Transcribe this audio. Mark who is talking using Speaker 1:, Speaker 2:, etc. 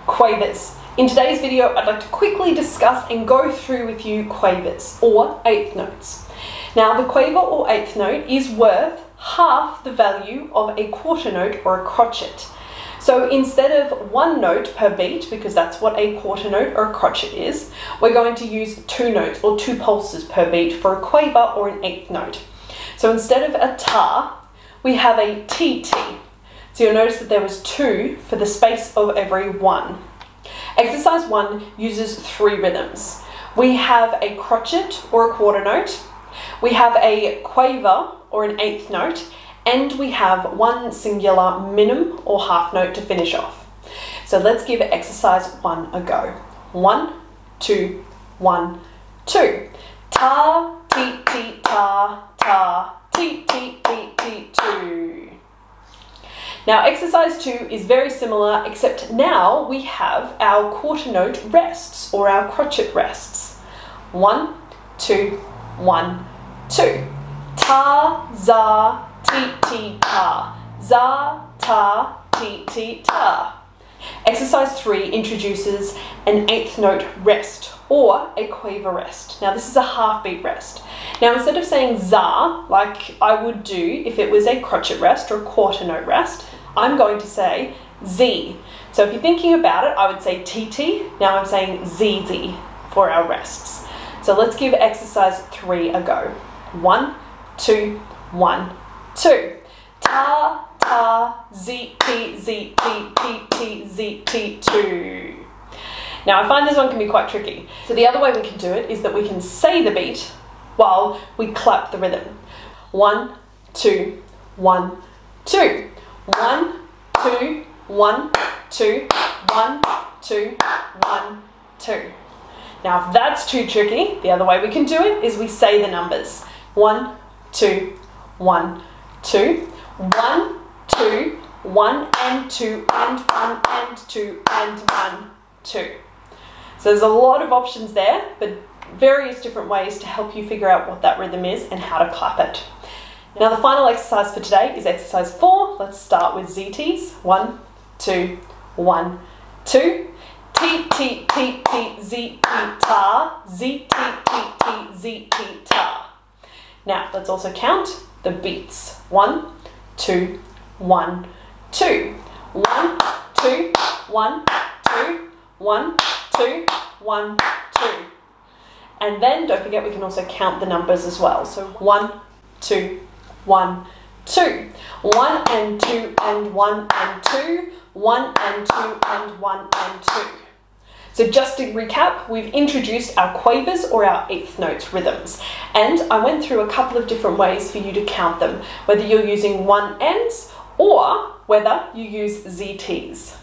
Speaker 1: Quavers. In today's video, I'd like to quickly discuss and go through with you quavers, or eighth notes. Now, the quaver or eighth note is worth half the value of a quarter note or a crotchet. So instead of one note per beat, because that's what a quarter note or a crotchet is, we're going to use two notes or two pulses per beat for a quaver or an eighth note. So instead of a ta, we have a tt. So you'll notice that there was two for the space of every one. Exercise 1 uses three rhythms. We have a crotchet or a quarter note, we have a quaver or an eighth note, and we have one singular minim or half note to finish off. So let's give exercise 1 a go. 1, 2, 1, 2. Ta, ti, ti, ta, ta, ti, ti, ti, ti, 2. Now exercise 2 is very similar, except now we have our quarter note rests or our crotchet rests. 1, 2, 1, 2. Ta, za, ti, ti, ta. Za, ta, ti, ti, ta. Exercise 3 introduces an eighth note rest or a quaver rest. Now this is a half beat rest. Now instead of saying za, like I would do if it was a crotchet rest or a quarter note rest, I'm going to say z. So if you're thinking about it, I would say tt. Now I'm saying zz for our rests. So let's give exercise 3 a go. 1, 2, 1, 2. Ta, ta, z, t, z, t, t, t, z, t, 2. Now I find this one can be quite tricky. So the other way we can do it is that we can say the beat while we clap the rhythm. 1, 2, 1, 2. 1, 2, 1, 2, 1, 2, 1, 2. Now if that's too tricky, the other way we can do it is we say the numbers. 1, 2, 1, 2, 1, 2, 1 and 2 and 1 and 2 and 1, 2. So there's a lot of options there, but various different ways to help you figure out what that rhythm is and how to clap it. Now the final exercise for today is exercise 4. Let's start with ZTs. 1, 2, 1, 2. T, T, T, T, Z, T, ta. Z, T, T, T, Z, T, ta. Now let's also count the beats. 1, 2, 1, 2. 1, 2, 1, 2, 1, 2, 1, 2. And then don't forget we can also count the numbers as well. So 1, 2, 1, 2. 1 and 2 and 1 and 2. 1 and 2 and 1 and 2. So just to recap, we've introduced our quavers or our eighth notes rhythms. And I went through a couple of different ways for you to count them, whether you're using 1 ends or whether you use ZTs.